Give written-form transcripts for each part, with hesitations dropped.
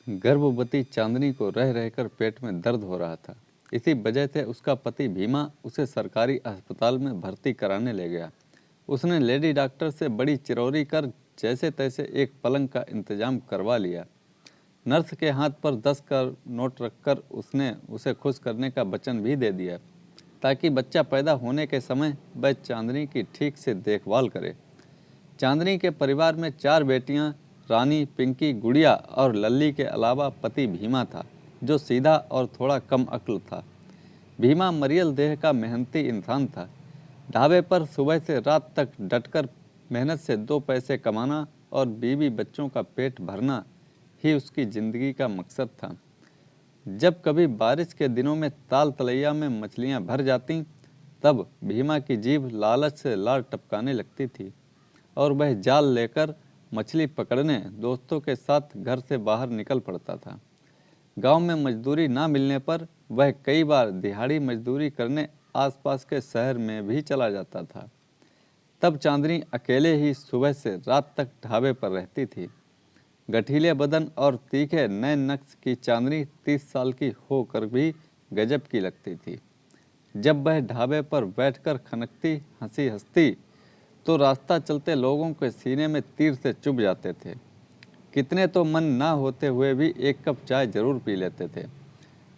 गर्भवती चांदनी को रह रहकर पेट में दर्द हो रहा था। इसी वजह से उसका पति भीमा उसे सरकारी अस्पताल में भर्ती कराने ले गया। उसने लेडी डॉक्टर से बड़ी चिरौरी कर जैसे तैसे एक पलंग का इंतजाम करवा लिया। नर्स के हाथ पर 10 का नोट रखकर उसने उसे खुश करने का वचन भी दे दिया ताकि बच्चा पैदा होने के समय वह चांदनी की ठीक से देखभाल करे। चांदनी के परिवार में 4 बेटियां रानी, पिंकी, गुड़िया और लल्ली के अलावा पति भीमा था, जो सीधा और थोड़ा कम अक्ल था। भीमा मरियल देह का मेहनती इंसान था। ढाबे पर सुबह से रात तक डटकर मेहनत से 2 पैसे कमाना और बीवी बच्चों का पेट भरना ही उसकी जिंदगी का मकसद था। जब कभी बारिश के दिनों में ताल तलैया में मछलियां भर जातीं, तब भीमा की जीभ लालच से लार टपकाने लगती थी और वह जाल लेकर मछली पकड़ने दोस्तों के साथ घर से बाहर निकल पड़ता था। गांव में मजदूरी ना मिलने पर वह कई बार दिहाड़ी मजदूरी करने आसपास के शहर में भी चला जाता था। तब चांदनी अकेले ही सुबह से रात तक ढाबे पर रहती थी। गठीले बदन और तीखे नए नक्श की चांदनी 30 साल की होकर भी गजब की लगती थी। जब वह ढाबे पर बैठकर खनकती हंसी हंसती तो रास्ता चलते लोगों के सीने में तीर से चुभ जाते थे। कितने तो मन ना होते हुए भी एक कप चाय जरूर पी लेते थे।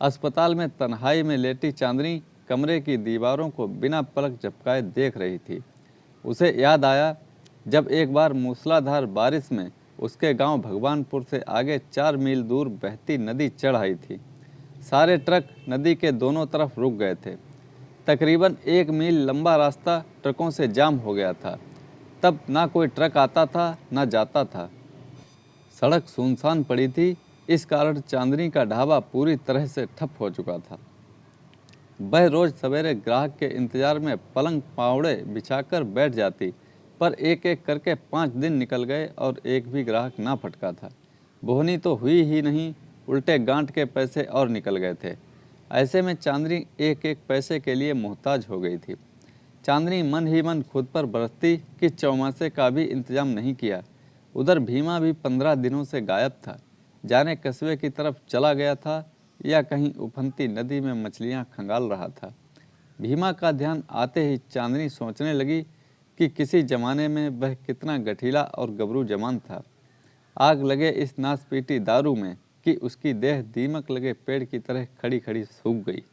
अस्पताल में तन्हाई में लेटी चांदनी कमरे की दीवारों को बिना पलक झपकाए देख रही थी। उसे याद आया जब एक बार मूसलाधार बारिश में उसके गांव भगवानपुर से आगे 4 मील दूर बहती नदी चढ़ आई थी। सारे ट्रक नदी के दोनों तरफ रुक गए थे। तकरीबन 1 मील लंबा रास्ता ट्रकों से जाम हो गया था। तब ना कोई ट्रक आता था ना जाता था। सड़क सुनसान पड़ी थी। इस कारण चांदनी का ढाबा पूरी तरह से ठप हो चुका था। वह रोज सवेरे ग्राहक के इंतजार में पलंग पावड़े बिछाकर बैठ जाती, पर एक एक करके 5 दिन निकल गए और एक भी ग्राहक ना फटका था। बोहनी तो हुई ही नहीं, उल्टे गांठ के पैसे और निकल गए थे। ऐसे में चांदनी एक एक पैसे के लिए मोहताज हो गई थी। चांदनी मन ही मन खुद पर बरसती कि चौमासे का भी इंतजाम नहीं किया। उधर भीमा भी 15 दिनों से गायब था। जाने कस्बे की तरफ चला गया था या कहीं उफनती नदी में मछलियां खंगाल रहा था। भीमा का ध्यान आते ही चांदनी सोचने लगी कि किसी जमाने में वह कितना गठीला और गबरू जवान था। आग लगे इस नासपीटी दारू में कि उसकी देह दीमक लगे पेड़ की तरह खड़ी खड़ी सूख गई।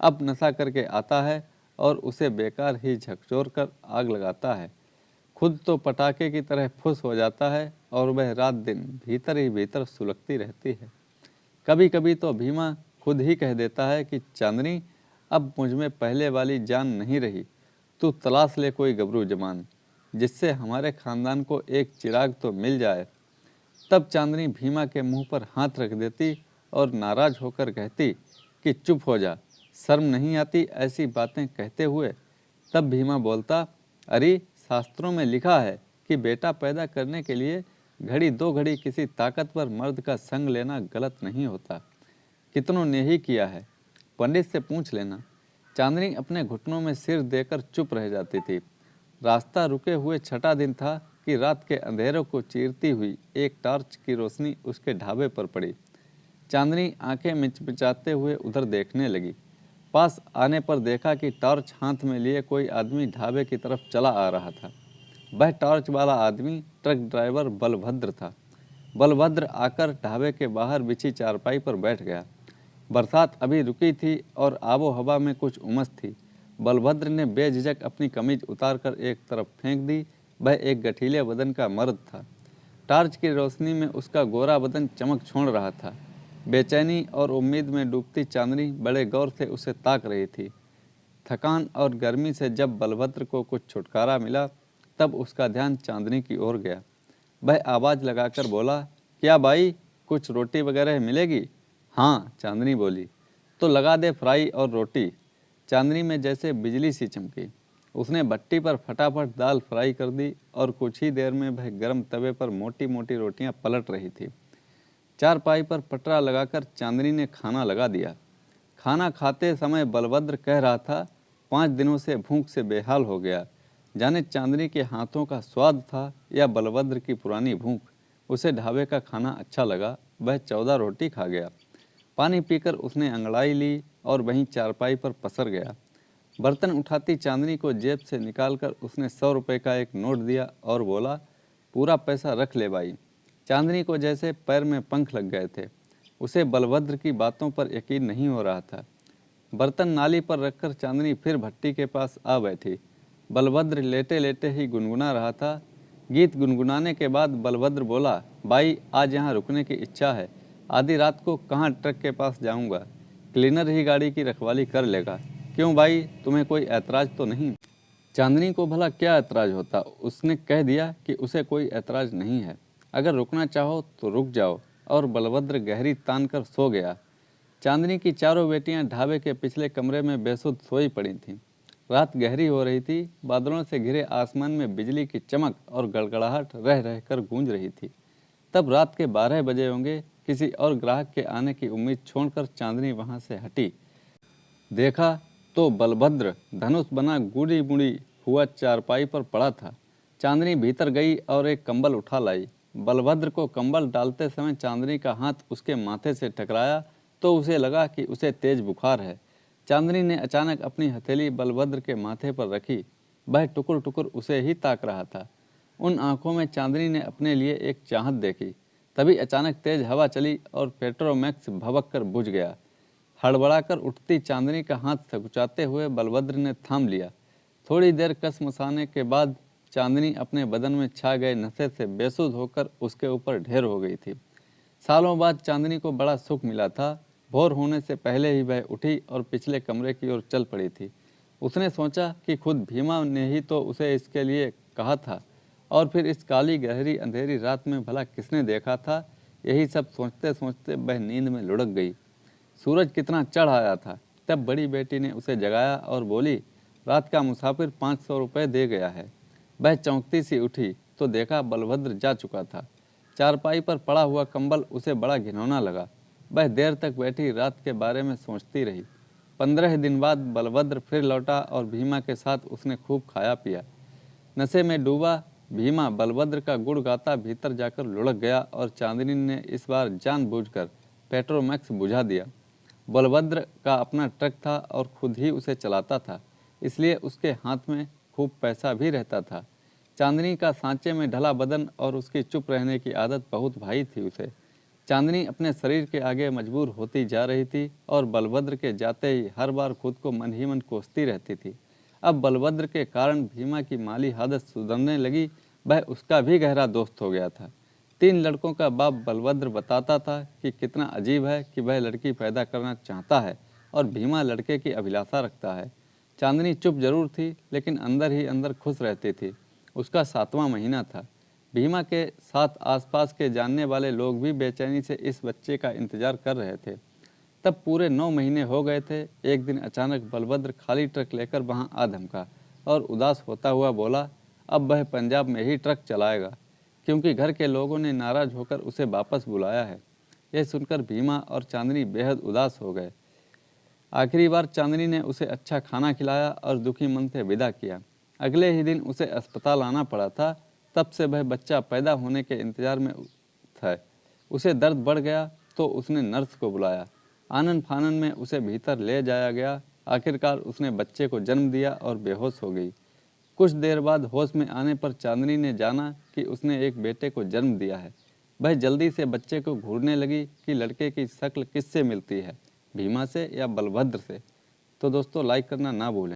अब नशा करके आता है और उसे बेकार ही झकझोर कर आग लगाता है। खुद तो पटाखे की तरह फुस हो जाता है और वह रात दिन भीतर ही भीतर सुलगती रहती है। कभी कभी तो भीमा खुद ही कह देता है कि चांदनी, अब मुझ में पहले वाली जान नहीं रही, तू तलाश ले कोई गबरू जवान जिससे हमारे खानदान को एक चिराग तो मिल जाए। तब चांदनी भीमा के मुंह पर हाथ रख देती और नाराज होकर कहती कि चुप हो जा, शर्म नहीं आती ऐसी बातें कहते हुए। तब भीमा बोलता, अरे शास्त्रों में लिखा है कि बेटा पैदा करने के लिए घड़ी 2 घड़ी किसी ताकतवर मर्द का संग लेना गलत नहीं होता। कितनों ने ही किया है, पंडित से पूछ लेना। चांदनी अपने घुटनों में सिर देकर चुप रह जाती थी। रास्ता रुके हुए 6ठा दिन था कि रात के अंधेरों को चीरती हुई एक टॉर्च की रोशनी उसके ढाबे पर पड़ी। चांदनी आंखें मिचमिचाते हुए उधर देखने लगी। पास आने पर देखा कि टॉर्च हाथ में लिए कोई आदमी ढाबे की तरफ चला आ रहा था। वह टॉर्च वाला आदमी ट्रक ड्राइवर बलभद्र था। बलभद्र आकर ढाबे के बाहर बिछी चारपाई पर बैठ गया। बरसात अभी रुकी थी और आबो हवा में कुछ उमस थी। बलभद्र ने बेझिझक अपनी कमीज उतारकर एक तरफ फेंक दी। वह एक गठीले बदन का मर्द था। टॉर्च की रोशनी में उसका गोरा बदन चमक छोड़ रहा था। बेचैनी और उम्मीद में डूबती चांदनी बड़े गौर से उसे ताक रही थी। थकान और गर्मी से जब बलभद्र को कुछ छुटकारा मिला, तब उसका ध्यान चांदनी की ओर गया। वह आवाज़ लगाकर बोला, क्या भाई, कुछ रोटी वगैरह मिलेगी? हाँ, चांदनी बोली। तो लगा दे फ्राई और रोटी। चांदनी में जैसे बिजली सी चमकी। उसने भट्टी पर फटाफट दाल फ्राई कर दी और कुछ ही देर में वह गर्म तवे पर मोटी मोटी रोटियां पलट रही थी। चारपाई पर पटरा लगाकर चांदनी ने खाना लगा दिया। खाना खाते समय बलभद्र कह रहा था, 5 दिनों से भूख से बेहाल हो गया। जाने चांदनी के हाथों का स्वाद था या बलभद्र की पुरानी भूख, उसे ढाबे का खाना अच्छा लगा वह 14 रोटी खा गया। पानी पीकर उसने अंगड़ाई ली और वहीं चारपाई पर पसर गया। बर्तन उठाती चांदनी को जेब से निकालकर उसने 100 रुपये का एक नोट दिया और बोला, पूरा पैसा रख ले भाई। चांदनी को जैसे पैर में पंख लग गए थे। उसे बलभद्र की बातों पर यकीन नहीं हो रहा था। बर्तन नाली पर रखकर चांदनी फिर भट्टी के पास आ बैठी। बलभद्र लेटे लेटे ही गुनगुना रहा था। गीत गुनगुनाने के बाद बलभद्र बोला, भाई आज यहाँ रुकने की इच्छा है। आधी रात को कहाँ ट्रक के पास जाऊँगा, क्लीनर ही गाड़ी की रखवाली कर लेगा। क्यों भाई, तुम्हें कोई ऐतराज़ तो नहीं? चांदनी को भला क्या ऐतराज़ होता। उसने कह दिया कि उसे कोई ऐतराज़ नहीं है, अगर रुकना चाहो तो रुक जाओ। और बलभद्र गहरी तान कर सो गया। चांदनी की चारों बेटियां ढाबे के पिछले कमरे में बेसुध सोई पड़ी थीं। रात गहरी हो रही थी। बादलों से घिरे आसमान में बिजली की चमक और गड़गड़ाहट रह रहकर गूंज रही थी। तब रात के 12 बजे होंगे। किसी और ग्राहक के आने की उम्मीद छोड़कर चांदनी वहां से हटी। देखा तो बलभद्र धनुष बना गुड़ी मुड़ी हुआ चारपाई पर पड़ा था। चांदनी भीतर गई और एक कंबल उठा लाई। बलभद्र को कंबल डालते समय चांदनी का हाथ उसके माथे से टकराया तो उसे लगा कि उसे तेज बुखार है। चांदनी ने अचानक अपनी हथेली बलभद्र के माथे पर रखी। वह टुकुर टुकुर उसे ही ताक रहा था। उन आंखों में चांदनी ने अपने लिए एक चाहत देखी। तभी अचानक तेज हवा चली और पेट्रोमैक्स भभक कर बुझ गया। हड़बड़ाकर उठती चांदनी का हाथ सकुचाते हुए बलभद्र ने थाम लिया। थोड़ी देर कसमसाने के बाद चांदनी अपने बदन में छा गए नशे से बेसुध होकर उसके ऊपर ढेर हो गई थी। सालों बाद चांदनी को बड़ा सुख मिला था। भोर होने से पहले ही वह उठी और पिछले कमरे की ओर चल पड़ी थी। उसने सोचा कि खुद भीमा ने ही तो उसे इसके लिए कहा था, और फिर इस काली गहरी अंधेरी रात में भला किसने देखा था। यही सब सोचते सोचते वह नींद में लुढ़क गई। सूरज कितना चढ़ आया था। तब बड़ी बेटी ने उसे जगाया और बोली, रात का मुसाफिर 500 रुपये दे गया है। वह चौंकती सी उठी तो देखा बलभद्र जा चुका था। चारपाई पर पड़ा हुआ कंबल उसे बड़ा घिनौना लगा। वह देर तक बैठी रात के बारे में सोचती रही। 15 दिन बाद बलभद्र फिर लौटा और भीमा के साथ उसने खूब खाया पिया। नशे में डूबा भीमा बलभद्र का गुड़ गाता भीतर जाकर लुढ़क गया और चांदनी ने इस बार जानबूझकर पेट्रोमैक्स बुझा दिया। बलभद्र का अपना ट्रक था और खुद ही उसे चलाता था, इसलिए उसके हाथ में खूब पैसा भी रहता था। चांदनी का सांचे में ढला बदन और उसकी चुप रहने की आदत बहुत भाई थी उसे। चांदनी अपने शरीर के आगे मजबूर होती जा रही थी और बलभद्र के जाते ही हर बार खुद को मन ही मन कोसती रहती थी। अब बलभद्र के कारण भीमा की माली हालत सुधरने लगी। वह उसका भी गहरा दोस्त हो गया था। 3 लड़कों का बाप बलभद्र बताता था कि कितना अजीब है कि वह लड़की पैदा करना चाहता है और भीमा लड़के की अभिलाषा रखता है। चांदनी चुप जरूर थी लेकिन अंदर ही अंदर खुश रहती थी। उसका 7वां महीना था। भीमा के साथ आसपास के जानने वाले लोग भी बेचैनी से इस बच्चे का इंतजार कर रहे थे। तब पूरे 9 महीने हो गए थे। एक दिन अचानक बलभद्र खाली ट्रक लेकर वहां आ धमका और उदास होता हुआ बोला, अब वह पंजाब में ही ट्रक चलाएगा, क्योंकि घर के लोगों ने नाराज होकर उसे वापस बुलाया है। यह सुनकर भीमा और चांदनी बेहद उदास हो गए। आखिरी बार चांदनी ने उसे अच्छा खाना खिलाया और दुखी मन से विदा किया। अगले ही दिन उसे अस्पताल आना पड़ा था। तब से वह बच्चा पैदा होने के इंतजार में था। उसे दर्द बढ़ गया तो उसने नर्स को बुलाया। आनन फानन में उसे भीतर ले जाया गया। आखिरकार उसने बच्चे को जन्म दिया और बेहोश हो गई। कुछ देर बाद होश में आने पर चांदनी ने जाना कि उसने एक बेटे को जन्म दिया है। वह जल्दी से बच्चे को घूरने लगी कि लड़के की शक्ल किससे मिलती है, भीमा से या बलभद्र से। तो दोस्तों लाइक करना ना भूलें।